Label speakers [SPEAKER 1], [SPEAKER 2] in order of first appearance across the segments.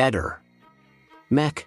[SPEAKER 1] Eder. Mech.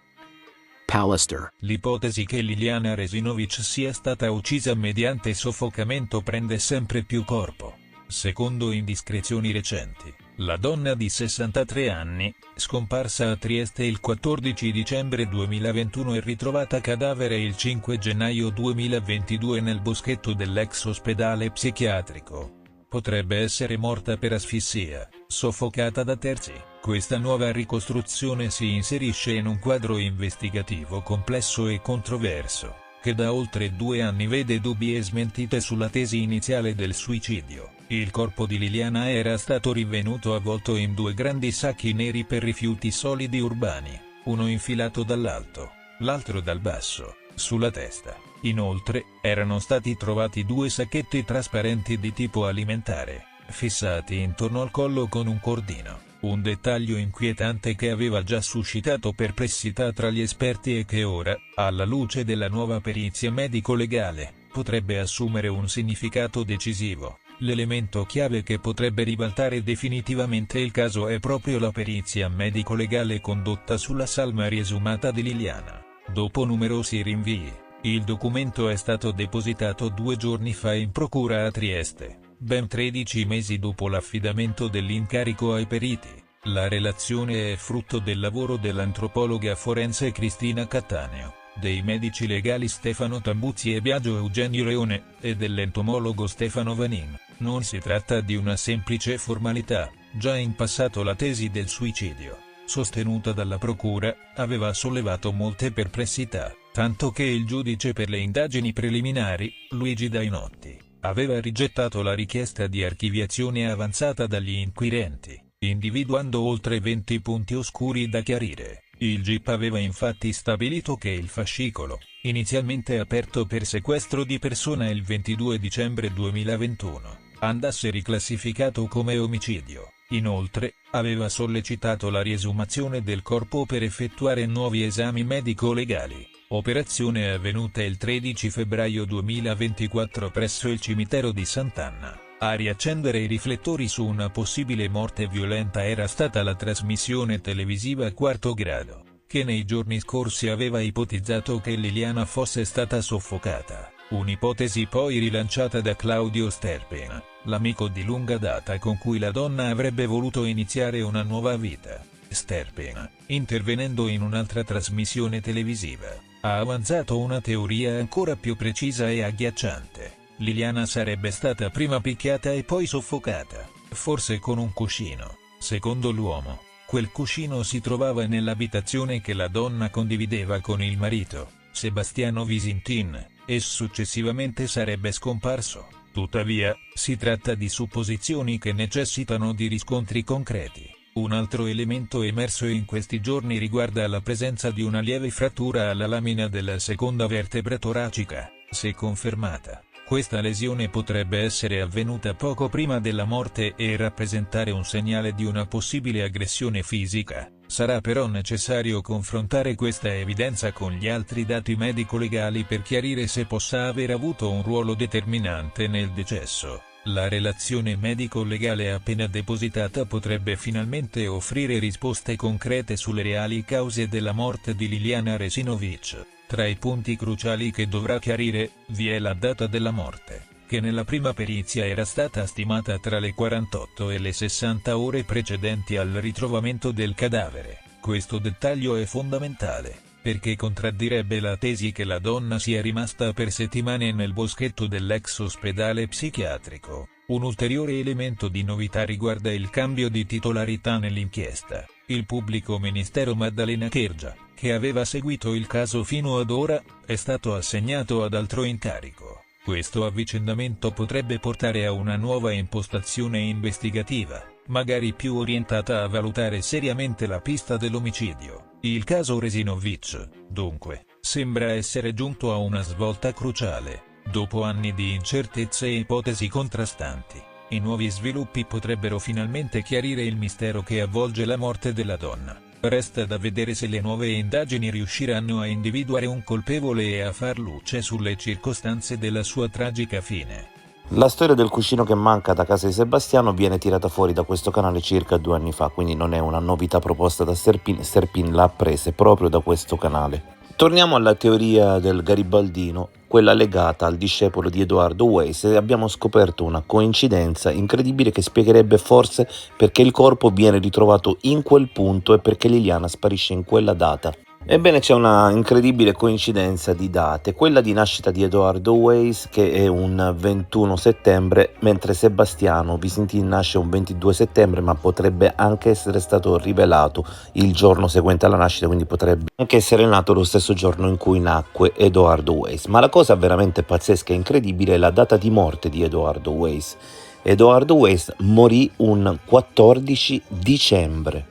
[SPEAKER 1] Pallister.
[SPEAKER 2] L'ipotesi che Liliana Resinovic sia stata uccisa mediante soffocamento prende sempre più corpo. Secondo indiscrezioni recenti, la donna di 63 anni, scomparsa a Trieste il 14 dicembre 2021 e ritrovata cadavere il 5 gennaio 2022 nel boschetto dell'ex ospedale psichiatrico, potrebbe essere morta per asfissia, soffocata da terzi. Questa nuova ricostruzione si inserisce in un quadro investigativo complesso e controverso, che da oltre 2 anni vede dubbi e smentite sulla tesi iniziale del suicidio. Il corpo di Liliana era stato rinvenuto avvolto in 2 grandi sacchi neri per rifiuti solidi urbani, uno infilato dall'alto, l'altro dal basso, sulla testa. Inoltre, erano stati trovati 2 sacchetti trasparenti di tipo alimentare, fissati intorno al collo con un cordino. Un dettaglio inquietante che aveva già suscitato perplessità tra gli esperti e che ora, alla luce della nuova perizia medico-legale, potrebbe assumere un significato decisivo. L'elemento chiave che potrebbe ribaltare definitivamente il caso è proprio la perizia medico-legale condotta sulla salma riesumata di Liliana. Dopo numerosi rinvii, il documento è stato depositato 2 giorni fa in procura a Trieste, ben 13 mesi dopo l'affidamento dell'incarico ai periti. La relazione è frutto del lavoro dell'antropologa forense Cristina Cattaneo, dei medici legali Stefano Tambuzzi e Biagio Eugenio Leone, e dell'entomologo Stefano Vanin. Non si tratta di una semplice formalità. Già in passato la tesi del suicidio, sostenuta dalla procura, aveva sollevato molte perplessità, tanto che il giudice per le indagini preliminari, Luigi Dainotti, aveva rigettato la richiesta di archiviazione avanzata dagli inquirenti, individuando oltre 20 punti oscuri da chiarire. Il GIP aveva infatti stabilito che il fascicolo, inizialmente aperto per sequestro di persona il 22 dicembre 2021, andasse riclassificato come omicidio. Inoltre, aveva sollecitato la riesumazione del corpo per effettuare nuovi esami medico-legali, operazione avvenuta il 13 febbraio 2024 presso il cimitero di Sant'Anna. A riaccendere i riflettori su una possibile morte violenta era stata la trasmissione televisiva Quarto Grado, che nei giorni scorsi aveva ipotizzato che Liliana fosse stata soffocata, un'ipotesi poi rilanciata da Claudio Sterpin, l'amico di lunga data con cui la donna avrebbe voluto iniziare una nuova vita. Sterpin, intervenendo in un'altra trasmissione televisiva, ha avanzato una teoria ancora più precisa e agghiacciante. Liliana sarebbe stata prima picchiata e poi soffocata, forse con un cuscino. Secondo l'uomo, quel cuscino si trovava nell'abitazione che la donna condivideva con il marito, Sebastiano Visintin, e successivamente sarebbe scomparso. Tuttavia, si tratta di supposizioni che necessitano di riscontri concreti. Un altro elemento emerso in questi giorni riguarda la presenza di una lieve frattura alla lamina della seconda vertebra toracica. Se confermata, questa lesione potrebbe essere avvenuta poco prima della morte e rappresentare un segnale di una possibile aggressione fisica. Sarà però necessario confrontare questa evidenza con gli altri dati medico-legali per chiarire se possa aver avuto un ruolo determinante nel decesso. La relazione medico-legale appena depositata potrebbe finalmente offrire risposte concrete sulle reali cause della morte di Liliana Resinovic. Tra i punti cruciali che dovrà chiarire, vi è la data della morte, che nella prima perizia era stata stimata tra le 48 e le 60 ore precedenti al ritrovamento del cadavere. Questo dettaglio è fondamentale, perché contraddirebbe la tesi che la donna sia rimasta per settimane nel boschetto dell'ex ospedale psichiatrico. Un ulteriore elemento di novità riguarda il cambio di titolarità nell'inchiesta. Il pubblico ministero Maddalena Chergia, che aveva seguito il caso fino ad ora, è stato assegnato ad altro incarico. Questo avvicendamento potrebbe portare a una nuova impostazione investigativa, magari più orientata a valutare seriamente la pista dell'omicidio. Il caso Resinovic, dunque, sembra essere giunto a una svolta cruciale. Dopo anni di incertezze e ipotesi contrastanti, i nuovi sviluppi potrebbero finalmente chiarire il mistero che avvolge la morte della donna. Resta da vedere se le nuove indagini riusciranno a individuare un colpevole e a far luce sulle circostanze della sua tragica fine.
[SPEAKER 3] La storia del cuscino che manca da casa di Sebastiano viene tirata fuori da questo canale circa 2 anni fa, quindi non è una novità proposta da Serpin, Serpin l'ha presa proprio da questo canale. Torniamo alla teoria del garibaldino, quella legata al discepolo di Edoardo Weiss, e abbiamo scoperto una coincidenza incredibile che spiegherebbe forse perché il corpo viene ritrovato in quel punto e perché Liliana sparisce in quella data. Ebbene, c'è una incredibile coincidenza di date, quella di nascita di Edoardo Weiss che è un 21 settembre, mentre Sebastiano Visintin nasce un 22 settembre, ma potrebbe anche essere stato rivelato il giorno seguente alla nascita, quindi potrebbe anche essere nato lo stesso giorno in cui nacque Edoardo Weiss. Ma la cosa veramente pazzesca e incredibile è la data di morte di Edoardo Weiss. Edoardo Weiss morì un 14 dicembre.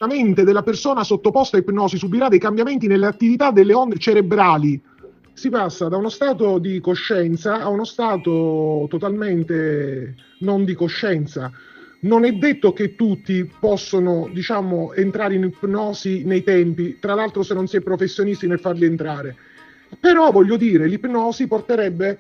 [SPEAKER 4] La mente della persona sottoposta a ipnosi subirà dei cambiamenti nelle attività delle onde cerebrali. Si passa da uno stato di coscienza a uno stato totalmente non di coscienza. Non è detto che tutti possono, diciamo, entrare in ipnosi nei tempi, tra l'altro se non si è professionisti nel farli entrare. Però voglio dire, l'ipnosi porterebbe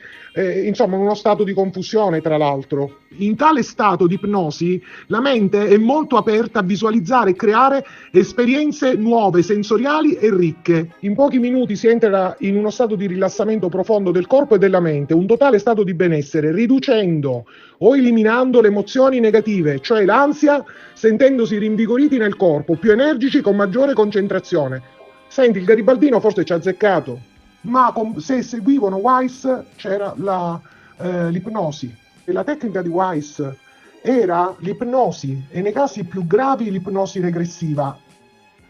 [SPEAKER 4] insomma uno stato di confusione, tra l'altro. In tale stato di ipnosi la mente è molto aperta a visualizzare e creare esperienze nuove, sensoriali e ricche. In pochi minuti si entra in uno stato di rilassamento profondo del corpo e della mente, un totale stato di benessere, riducendo o eliminando le emozioni negative, cioè l'ansia, sentendosi rinvigoriti nel corpo, più energici, con maggiore concentrazione. Senti, il garibaldino forse ci ha azzeccato. Ma se seguivano Weiss c'era l'ipnosi, e la tecnica di Weiss era l'ipnosi, e nei casi più gravi l'ipnosi regressiva.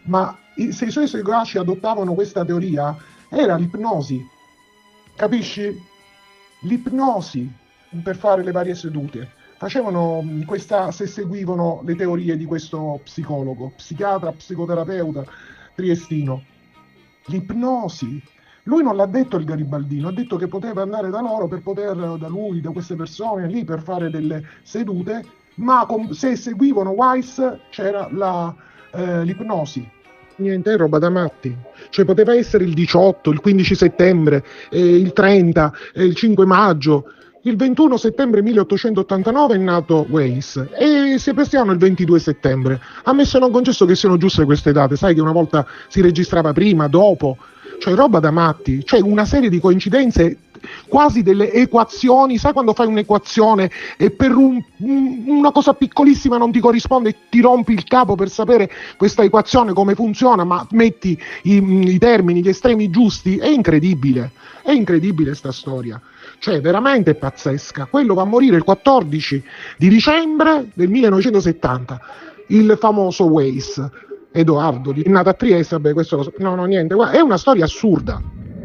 [SPEAKER 4] Ma se i suoi seguaci adottavano questa teoria, era l'ipnosi, capisci? L'ipnosi per fare le varie sedute. Facevano questa, se seguivano le teorie di questo psicologo, psichiatra, psicoterapeuta triestino. L'ipnosi. Lui non l'ha detto il garibaldino, ha detto che poteva andare da loro per poter, da lui, da queste persone lì per fare delle sedute, ma se seguivano Weiss c'era l'ipnosi. Niente, è roba da matti. Cioè poteva essere il 18, il 15 settembre, il 30, il 5 maggio. Il 21 settembre 1889 è nato Weiss e Sebastiano il 22 settembre. Ammesso e non concesso che siano giuste queste date, sai che una volta si registrava prima, dopo, cioè roba da matti, cioè una serie di coincidenze, quasi delle equazioni, sai quando fai un'equazione e per una cosa piccolissima non ti corrisponde, ti rompi il capo per sapere questa equazione come funziona, ma metti i termini, gli estremi giusti, è incredibile sta storia. Cioè veramente pazzesca. Quello va a morire il 14 di dicembre del 1970, il famoso Weiss, Edoardo, è nato a Trieste, vabbè, questo no, niente, è una storia assurda.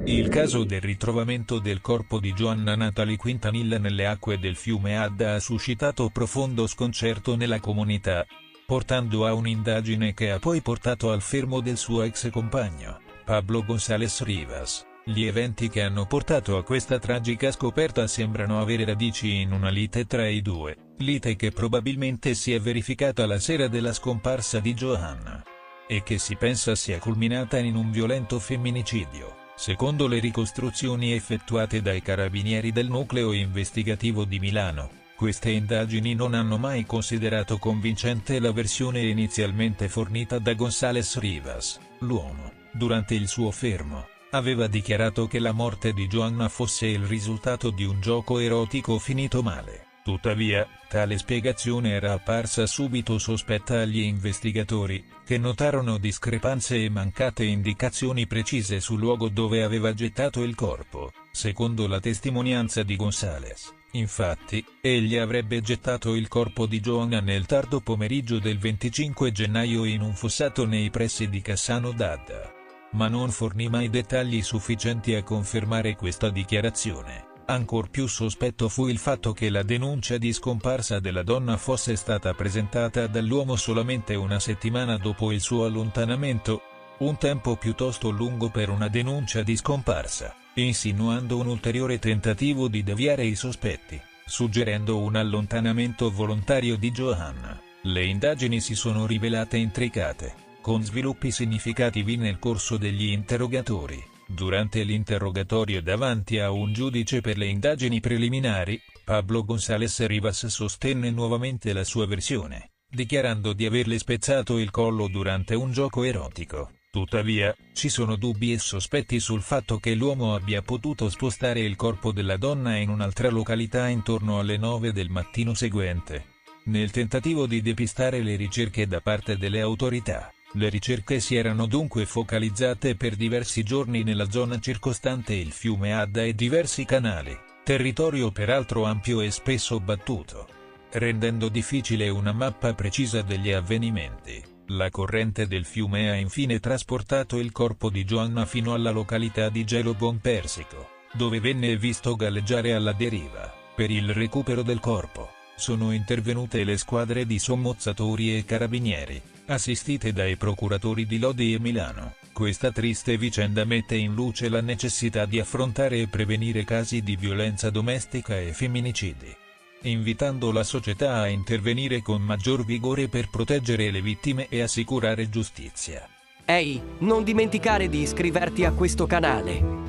[SPEAKER 2] Il caso del ritrovamento del corpo di Joanna Natalie Quintanilla nelle acque del fiume Adda ha suscitato profondo sconcerto nella comunità, portando a un'indagine che ha poi portato al fermo del suo ex compagno, Pablo González Rivas. Gli eventi che hanno portato a questa tragica scoperta sembrano avere radici in una lite tra i due, lite che probabilmente si è verificata la sera della scomparsa di Joanna, e che si pensa sia culminata in un violento femminicidio. Secondo le ricostruzioni effettuate dai carabinieri del nucleo investigativo di Milano, queste indagini non hanno mai considerato convincente la versione inizialmente fornita da González Rivas. L'uomo, durante il suo fermo, aveva dichiarato che la morte di Joanna fosse il risultato di un gioco erotico finito male. Tuttavia, tale spiegazione era apparsa subito sospetta agli investigatori, che notarono discrepanze e mancate indicazioni precise sul luogo dove aveva gettato il corpo. Secondo la testimonianza di González, infatti, egli avrebbe gettato il corpo di Joanna nel tardo pomeriggio del 25 gennaio in un fossato nei pressi di Cassano d'Adda, ma non fornì mai dettagli sufficienti a confermare questa dichiarazione. Ancor più sospetto fu il fatto che la denuncia di scomparsa della donna fosse stata presentata dall'uomo solamente una settimana dopo il suo allontanamento, un tempo piuttosto lungo per una denuncia di scomparsa, insinuando un ulteriore tentativo di deviare i sospetti. suggerendo un allontanamento volontario di Johanna. Le indagini si sono rivelate intricate, con sviluppi significativi nel corso degli interrogatori. Durante l'interrogatorio davanti a un giudice per le indagini preliminari, Pablo González Rivas sostenne nuovamente la sua versione, dichiarando di averle spezzato il collo durante un gioco erotico. Tuttavia, ci sono dubbi e sospetti sul fatto che l'uomo abbia potuto spostare il corpo della donna in un'altra località intorno alle 9 del mattino seguente. Nel tentativo di depistare le ricerche da parte delle autorità, le ricerche si erano dunque focalizzate per diversi giorni nella zona circostante il fiume Adda e diversi canali, territorio peraltro ampio e spesso battuto, rendendo difficile una mappa precisa degli avvenimenti. La corrente del fiume ha infine trasportato il corpo di Johanna fino alla località di Gelo Buon Persico, dove venne visto galleggiare alla deriva. Per il recupero del corpo sono intervenute le squadre di sommozzatori e carabinieri, assistite dai procuratori di Lodi e Milano. Questa triste vicenda mette in luce la necessità di affrontare e prevenire casi di violenza domestica e femminicidi, invitando la società a intervenire con maggior vigore per proteggere le vittime e assicurare giustizia.
[SPEAKER 5] Ehi, non dimenticare di iscriverti a questo canale.